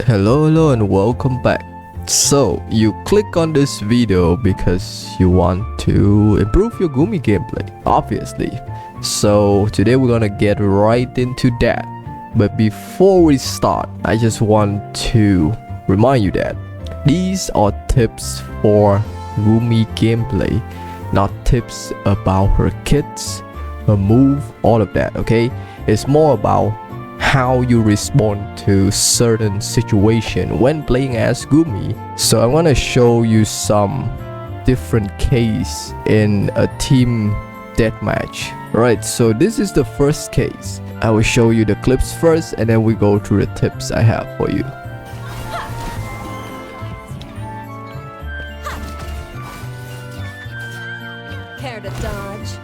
Hello and welcome back. So you click on this video because you want to improve your Gumi gameplay, obviously. So today we're gonna get right into that. But before we start, I just want to remind you that these are tips for Gumi gameplay, not tips about her kits, her move, all of that, okay? It's more about how you respond to certain situation when playing as Gumi. So I'm gonna show you some different case in a team deathmatch. Alright, so this is the first case. I will show you the clips first and then we go through the tips I have for you. Care to dodge?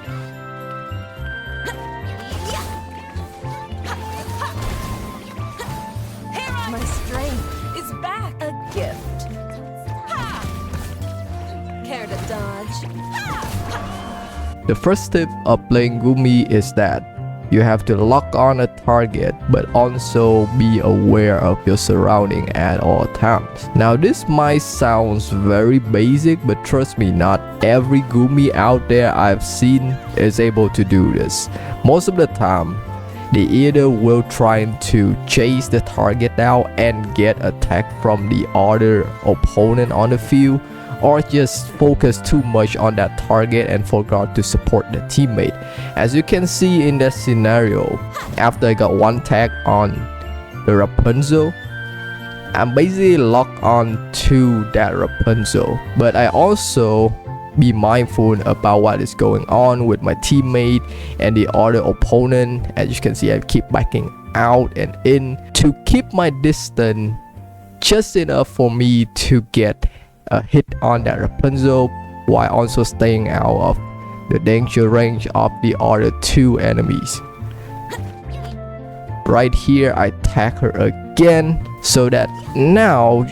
My strength is back. A gift. Care to dodge? The first tip of playing Gumi is that you have to lock on a target but also be aware of your surrounding at all times. Now this might sound very basic, but trust me, not every Gumi out there I've seen is able to do this. Most of the time they either will try to chase the target down and get attacked from the other opponent on the field, or just focus too much on that target and forgot to support the teammate. As you can see in that scenario, after I got one tag on the Rapunzel, I'm basically locked on to that Rapunzel, but I also be mindful about what is going on with my teammate and the other opponent. As you can see, I keep backing out and in to keep my distance just enough for me to get a hit on that Rapunzel while also staying out of the danger range of the other two enemies. Right here I tag her again so that now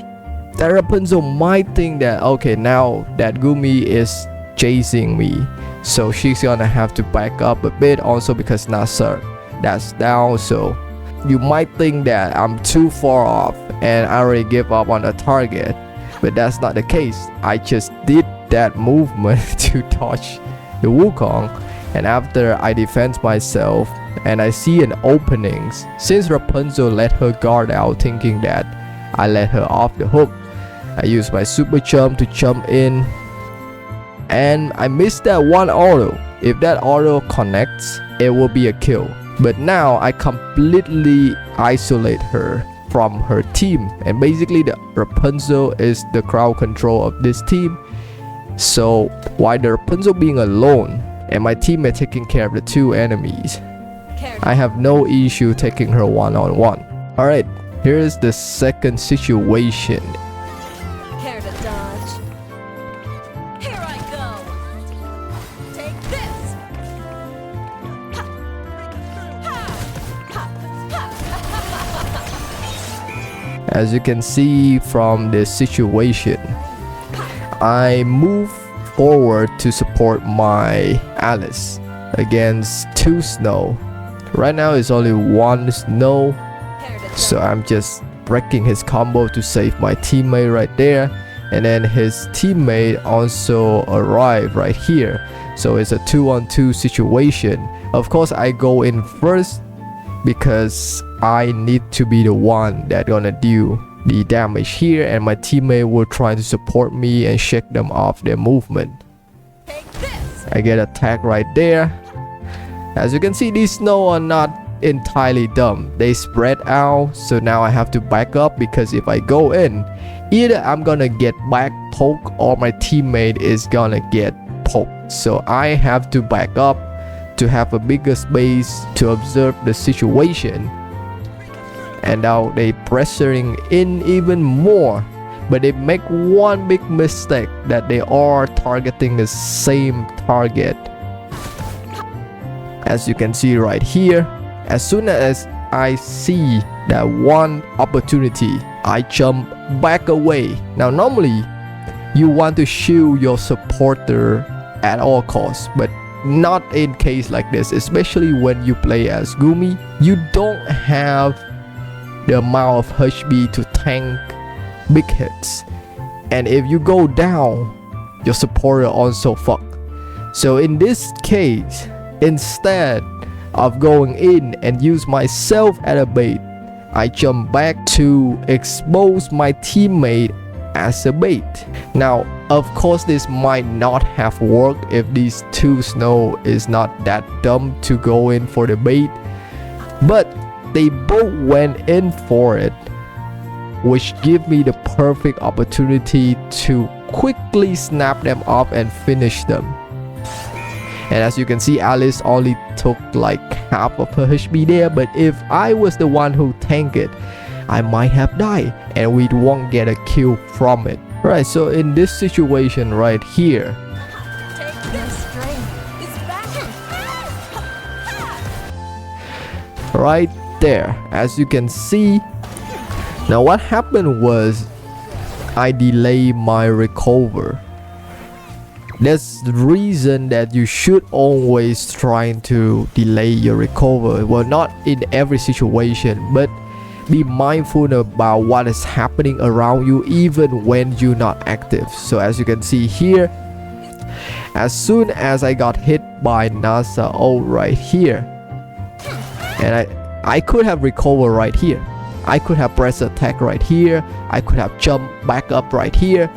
that Rapunzel might think that okay, now that Gumi is chasing me, so she's gonna have to back up a bit, also because Nasser that's down, so you might think that I'm too far off and I already give up on the target, but that's not the case. I just did that movement to touch the Wukong, and after I defend myself and I see an opening, since Rapunzel let her guard out thinking that I let her off the hook, I use my super jump to jump in and I missed that one auto. If that auto connects, it will be a kill. But now I completely isolate her from her team, and basically the Rapunzel is the crowd control of this team. So while the Rapunzel being alone and my teammate taking care of the two enemies, I have no issue taking her one-on-one. Alright, here's the second situation. Care to dodge? Here I go. Take this. As you can see from this situation, I move forward to support my Alice against two Snow. Right now it's only one Snow, so I'm just breaking his combo to save my teammate right there, and then his teammate also arrived right here, so it's a 2-on-2 situation. Of course I go in first because I need to be the one that gonna do the damage here, and my teammate will try to support me and shake them off their movement. I get attacked right there. As you can see, these Snow are not entirely dumb. They spread out, so now I have to back up, because if I go in, either I'm gonna get back poke or my teammate is gonna get poked. So I have to back up to have a bigger space to observe the situation. And now they pressuring in even more, but they make one big mistake, that they are targeting the same target. As you can see right here, as soon as I see that one opportunity, I jump back away. Now normally you want to shield your supporter at all costs, but not in case like this, especially when you play as Gumi. You don't have the amount of HP to tank big hits. And if you go down, your supporter also fuck. So in this case, instead of going in and use myself as a bait, I jump back to expose my teammate as a bait. Now, of course, this might not have worked if these two snow is not that dumb to go in for the bait, but they both went in for it, which give me the perfect opportunity to quickly snap them up and finish them. And as you can see, Alice only took like half of her HP there, but if I was the one who tanked it, I might have died and we won't get a kill from it. Right, so in this situation right here, Take this strength. It's back. right there, as you can see, now what happened was I delayed my recover. That's the reason that you should always try to delay your recovery. Well, not in every situation, but be mindful about what is happening around you even when you're not active. So as you can see here, as soon as I got hit by NASA ult right here, and I could have recovered right here, I could have pressed attack right here, I could have jumped back up right here,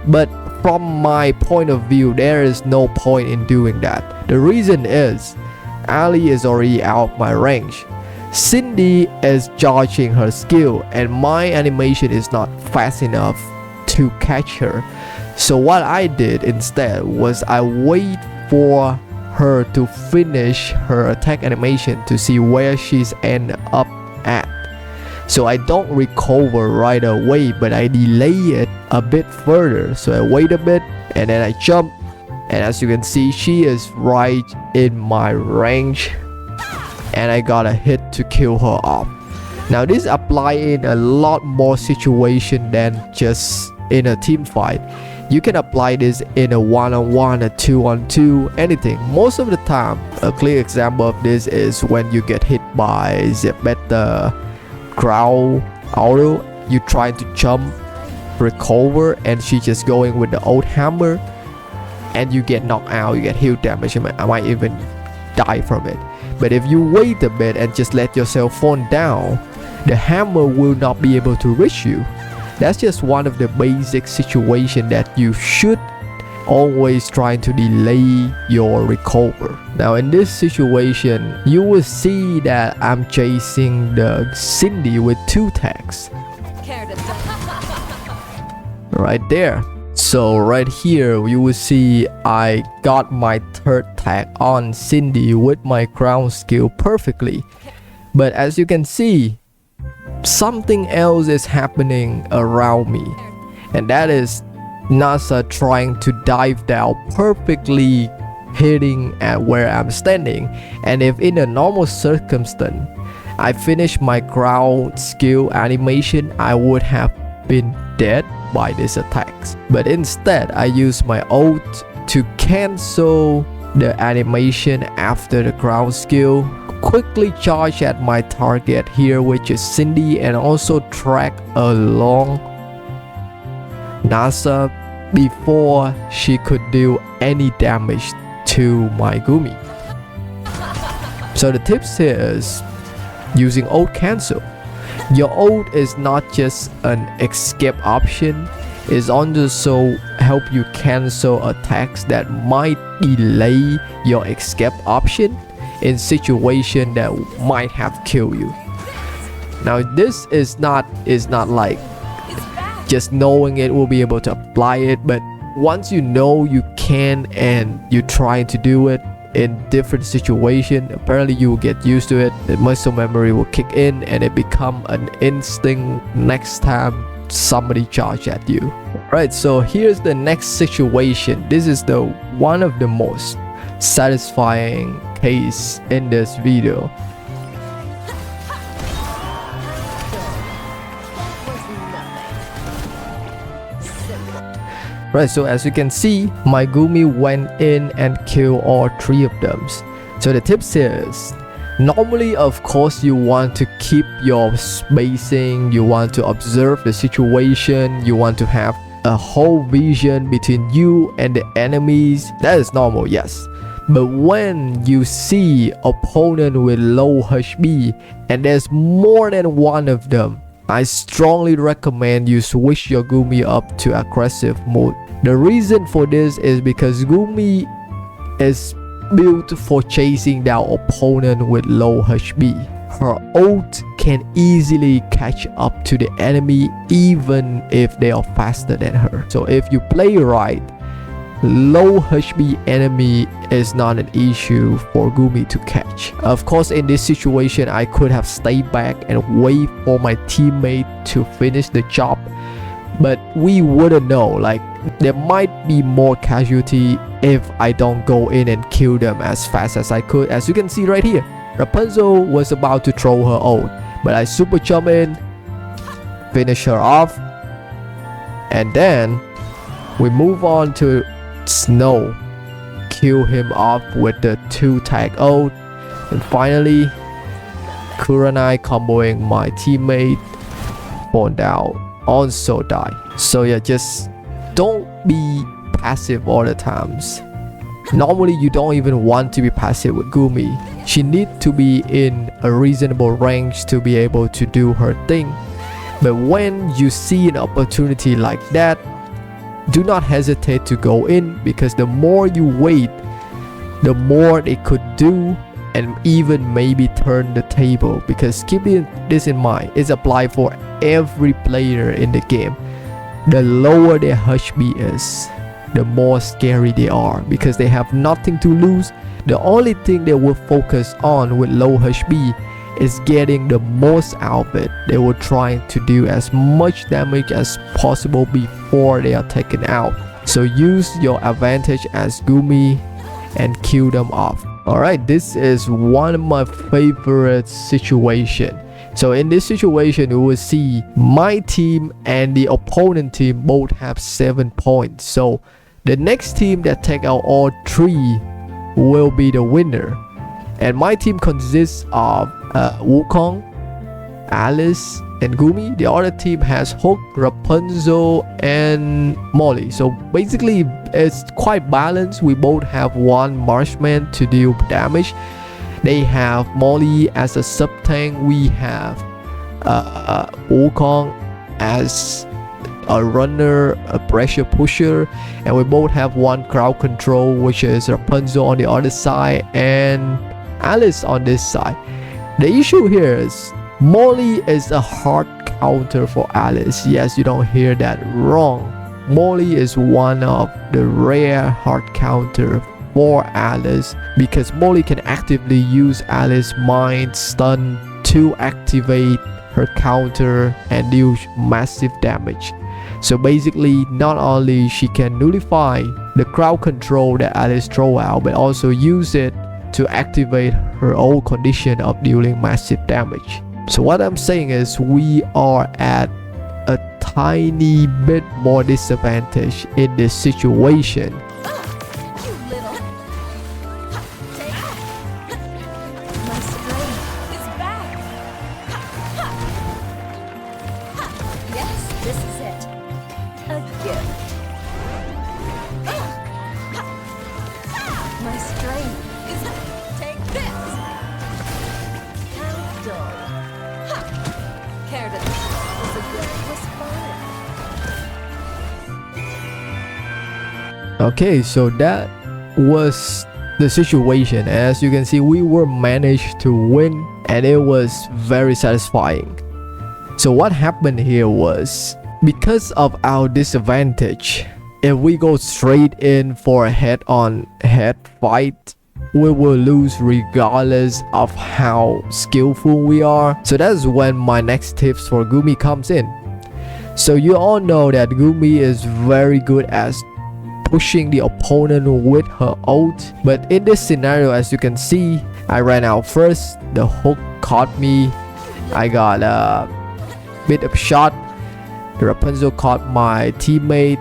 but from my point of view, there is no point in doing that. The reason is Ali is already out of my range. Cindy is charging her skill and my animation is not fast enough to catch her. So what I did instead was I wait for her to finish her attack animation to see where she's end up at. So I don't recover right away, but I delay it a bit further. So I wait a bit and then I jump, and as you can see, she is right in my range and I got a hit to kill her off. Now this apply in a lot more situation than just in a team fight. You can apply this in a one-on-one, a two-on-two, anything. Most of the time, a clear example of this is when you get hit by the better ground auto, you try to jump, recover, and she just going with the old hammer and you get knocked out, you get huge damage, I might even die from it. But if you wait a bit and just let yourself fall down, the hammer will not be able to reach you. That's just one of the basic situation that you should always try to delay your recover. Now in this situation, you will see that I'm chasing the Cindy with 2 tags. Care to Right there. So right here you will see I got my 3rd tag on Cindy with my crown skill perfectly. But as you can see, something else is happening around me, and that is NASA trying to dive down perfectly, hitting at where I'm standing. And if in a normal circumstance I finish my ground skill animation, I would have been dead by these attacks. But instead I use my ult to cancel the animation after the ground skill, quickly charge at my target here, which is Cindy, and also track along NASA before she could do any damage to my Gumi. So the tips here is using ult cancel. Your ult is not just an escape option, it's also help you cancel attacks that might delay your escape option in situation that might have killed you. Now this is not like just knowing it will be able to apply it, but once you know you can and you try to do it in different situation, apparently you will get used to it. The muscle memory will kick in and it become an instinct next time somebody charge at you. Right, so here's the next situation. This is the one of the most satisfying case in this video. Right, so as you can see, my Gumi went in and killed all 3 of them. So the tips here is Normally, of course, you want to keep your spacing, you want to observe the situation, you want to have a whole vision between you and the enemies. That is normal, yes. But when you see opponent with low HP and there's more than one of them, I strongly recommend you switch your Gumi up to aggressive mode. The reason for this is because Gumi is built for chasing down opponent with low HP. Her ult can easily catch up to the enemy even if they are faster than her. So if you play right, low HP enemy is not an issue for Gumi to catch. Of course, in this situation, I could have stayed back and wait for my teammate to finish the job, but we wouldn't know. Like, there might be more casualty if I don't go in and kill them as fast as I could. As you can see right here, Rapunzel was about to throw her ult, but I super jump in, finish her off, and then we move on to Snow, kill him off with the 2 tag ult, and finally Kuranai comboing my teammate, fall down, also die. So yeah, just don't be passive all the times. Normally you don't even want to be passive with Gumi. She needs to be in a reasonable range to be able to do her thing. But when you see an opportunity like that, do not hesitate to go in, because the more you wait, the more they could do, and even maybe turn the table. Because keep this in mind, it's applied for every player in the game. The lower their HP is, the more scary they are, because they have nothing to lose. The only thing they will focus on with low HP is getting the most out of it. They will try to do as much damage as possible before they are taken out. So use your advantage as Gumi and kill them off. Alright, this is one of my favorite situations. So in this situation, you will see my team and the opponent team both have 7 points. So the next team that take out all 3 will be the winner. And my team consists of Wukong, Alice, and Gumi. The other team has Hook, Rapunzel, and Molly. So basically, it's quite balanced. We both have 1 marksman to deal damage. They have Molly as a sub tank. We have Wukong as a runner, a pressure pusher, and we both have 1 crowd control, which is Rapunzel on the other side and Alice on this side. The issue here is Molly is a hard counter for Alice. Yes, you don't hear that wrong. Molly is one of the rare hard counter for Alice, because Molly can actively use Alice's mind stun to activate her counter and deal massive damage. So basically, not only she can nullify the crowd control that Alice throw out, but also use it to activate her own condition of dealing massive damage. So what I'm saying is, we are at a tiny bit more disadvantage in this situation. You little. Take it. My strength is back. Yes, this is it. A gift. My strength is. Take this. How dull. Care to was a gift was fun. Okay, so that was the situation. As you can see, we were managed to win, and it was very satisfying. So what happened here was, because of our disadvantage, if we go straight in for a head-on-head fight, we will lose regardless of how skillful we are. So that's when my next tips for Gumi comes in. So you all know that Gumi is very good at pushing the opponent with her ult, but in this scenario, as you can see, I ran out first. The hook caught me. I got a bit of shot. The Rapunzel caught my teammate.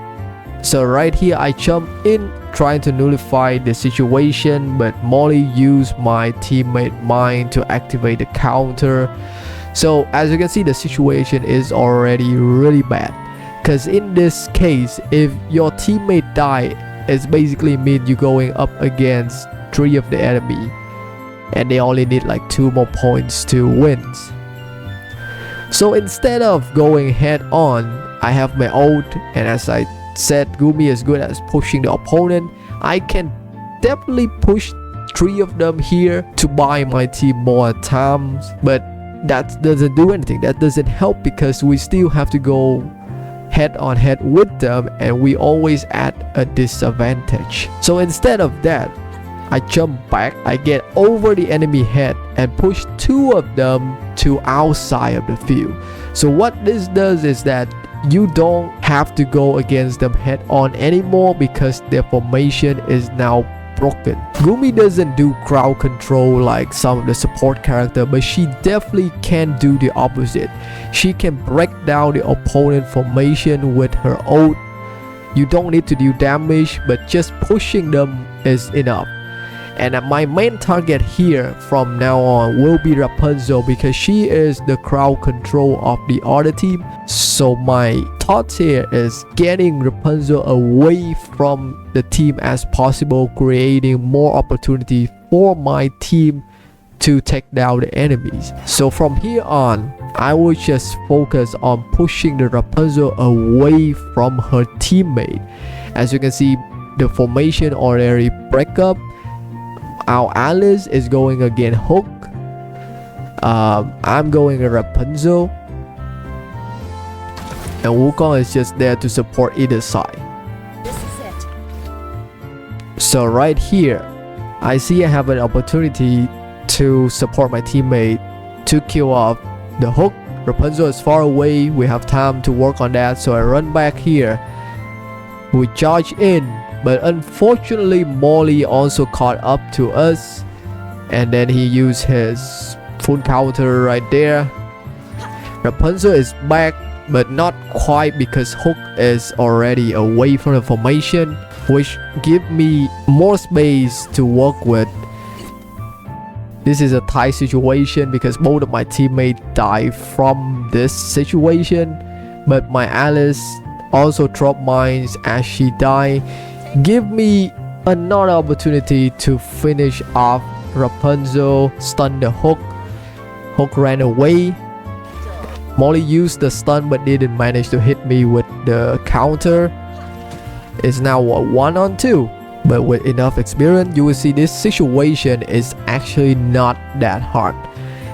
So right here, I jump in trying to nullify the situation, but Molly used my teammate mine to activate the counter. So as you can see, the situation is already really bad, because in this case, if your teammate die, it's basically mean you going up against 3 of the enemy, and they only need like 2 more points to win. So instead of going head on, I have my ult, and as I said, Gumi is good at pushing the opponent. I can definitely push 3 of them here to buy my team more time, but that doesn't do anything. That doesn't help, because we still have to go head on head with them, and we always at a disadvantage. So instead of that, I jump back, I get over the enemy head and push 2 of them to outside of the field. So what this does is that you don't have to go against them head on anymore, because their formation is now broken. Gumi doesn't do crowd control like some of the support character, but she definitely can do the opposite. She can break down the opponent formation with her ult. You don't need to do damage, but just pushing them is enough. And my main target here from now on will be Rapunzel, because she is the crowd control of the other team. So my thought here is getting Rapunzel away from the team as possible, creating more opportunity for my team to take down the enemies. So from here on, I will just focus on pushing the Rapunzel away from her teammate. As you can see, the formation already break up. Our Alice is going against Hook. I'm going a Rapunzel, and Wukong is just there to support either side. This is it. So right here, I see I have an opportunity to support my teammate to kill off the Hook. Rapunzel is far away. We have time to work on that, so I run back here. We charge in, but unfortunately Molly also caught up to us, and then he used his full counter right there. Rapunzel is back, but not quite, because Hook is already away from the formation, which give me more space to work with. This is a tight situation because both of my teammates die from this situation, but my Alice also dropped mines as she died. Give me another opportunity to finish off Rapunzel, stun the Hook. Hook ran away. Molly used the stun but didn't manage to hit me with the counter. It's now a 1-on-2. But with enough experience, you will see this situation is actually not that hard,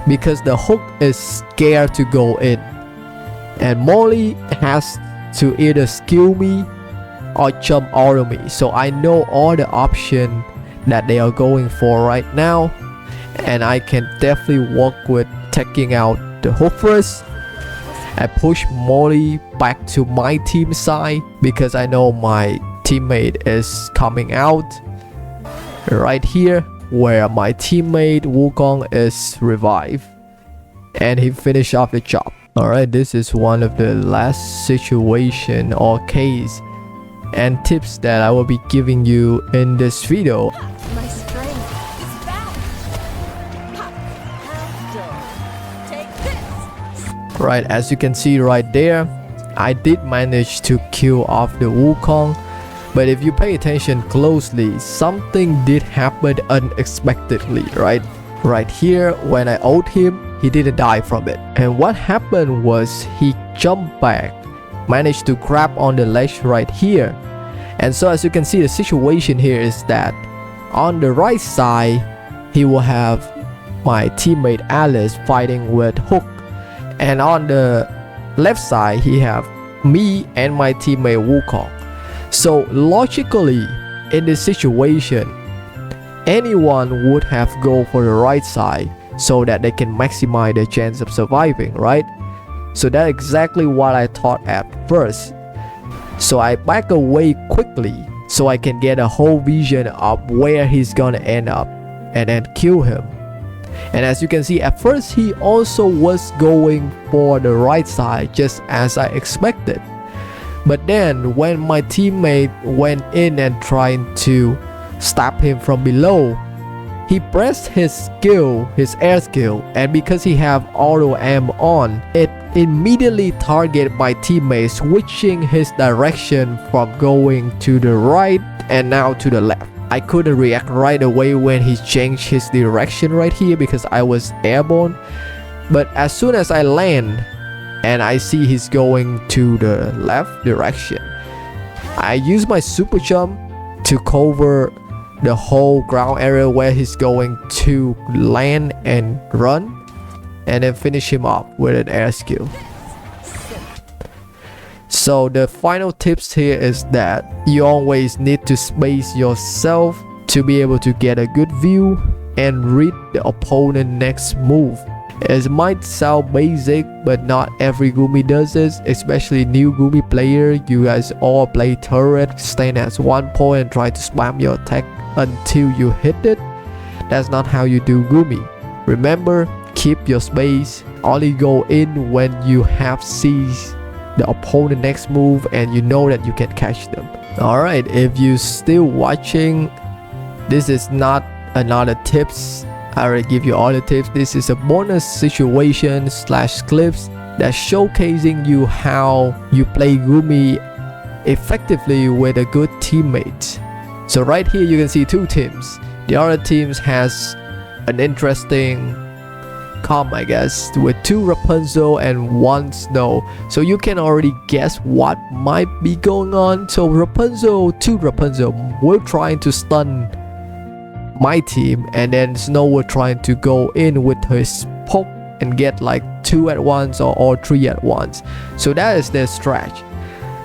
because the Hook is scared to go in, and Molly has to either skill me or jump over me. So I know all the options that they are going for right now, and I can definitely work with taking out the Hook first. I push Molly back to my team side because I know my teammate is coming out right here, where my teammate Wukong is revived, and he finished off the job. Alright, this is one of the last situation or case and tips that I will be giving you in this video. My strength is back. Ha! Take this. Right, as you can see right there, I did manage to kill off the Wukong, but if you pay attention closely, something did happen unexpectedly, right? Right here, when I ult him, he didn't die from it. And what happened was he jumped back, managed to grab on the ledge right here. And so as you can see, the situation here is that on the right side, he will have my teammate Alice fighting with Hook. And on the left side, he have me and my teammate Wukong. So logically, in this situation, anyone would have go for the right side so that they can maximize their chance of surviving, right? So that's exactly what I thought at first. So I back away quickly so I can get a whole vision of where he's gonna end up and then kill him. And as you can see, at first he also was going for the right side just as I expected. But then when my teammate went in and trying to stab him from below, he pressed his skill, his air skill, and because he have auto aim on, it immediately targeted my teammate, switching his direction from going to the right and now to the left. I couldn't react right away when he changed his direction right here because I was airborne. But as soon as I land and I see he's going to the left direction, I use my super jump to cover the whole ground area where he's going to land and run, and then finish him off with an air skill. So the final tips here is that you always need to space yourself to be able to get a good view and read the opponent's next move. It might sound basic, but not every Gumi does this, especially new Gumi player. You guys all play turret, stand at one point and try to spam your attack until you hit it. That's not how you do Gumi. Remember, keep your space, only go in when you have seized the opponent's next move and you know that you can catch them. Alright, if you still watching, this is not another tips. I already give you all the tips. This is a bonus situation slash clips that's showcasing you how you play Gumi effectively with a good teammate. So right here you can see two teams. The other teams has an interesting comp, I guess, with 2 Rapunzel and 1 Snow. So you can already guess what might be going on. So Rapunzel, 2 Rapunzel will trying to stun my team, and then Snow will trying to go in with his poke and get like 2 at once or all 3 at once. So that is their stretch.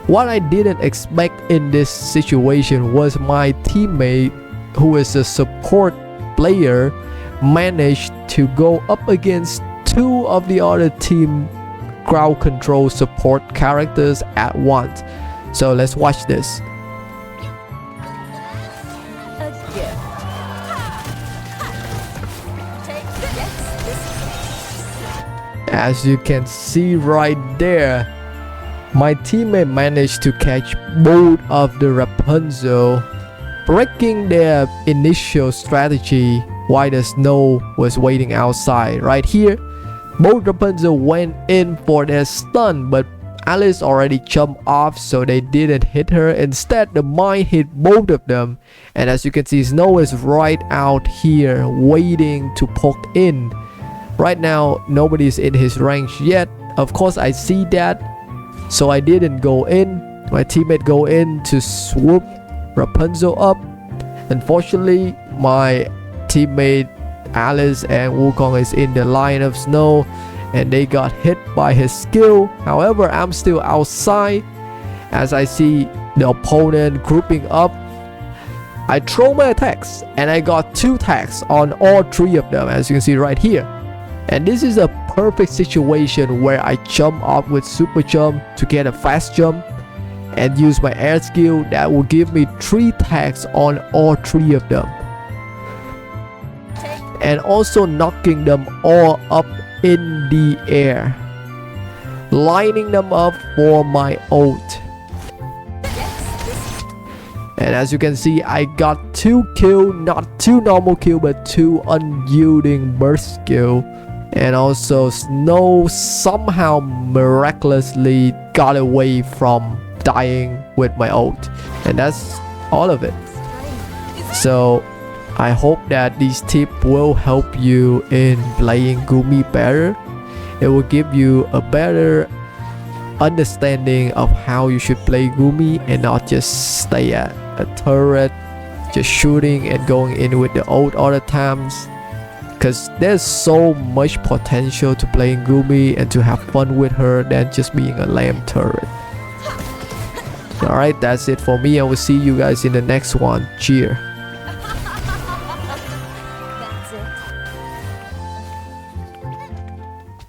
What I didn't expect in this situation was my teammate, who is a support player, managed to go up against 2 of the other team crowd control support characters at once. So let's watch this. A gift. Take this. As you can see right there, my teammate managed to catch both of the Rapunzel, breaking their initial strategy while the Snow was waiting outside. Right here, both Rapunzel went in for their stun, but Alice already jumped off, so they didn't hit her. Instead, the mine hit both of them, and as you can see, Snow is right out here waiting to poke in. Right now, nobody's in his range yet. Of course, I see that, so I didn't go in. My teammate go in to swoop Rapunzel up. Unfortunately, my teammate Alice and Wukong is in the line of Snow, and they got hit by his skill. However, I'm still outside. As I see the opponent grouping up, I throw my attacks and I got 2 attacks on all 3 of them, as you can see right here. And this is a perfect situation where I jump up with super jump to get a fast jump and use my air skill that will give me 3 attacks on all 3 of them, and also knocking them all up in the air, lining them up for my ult. And as you can see, I got 2 kills, not 2 normal kills, but 2 unyielding burst skill. And also Snow somehow miraculously got away from dying with my ult. And that's all of it. So I hope that these tips will help you in playing Gumi better. It will give you a better understanding of how you should play Gumi and not just stay at a turret, just shooting and going in with the ult all the times. Because there's so much potential to playing Gumi and to have fun with her than just being a lame turret. Alright, that's it for me. I will see you guys in the next one. Cheers.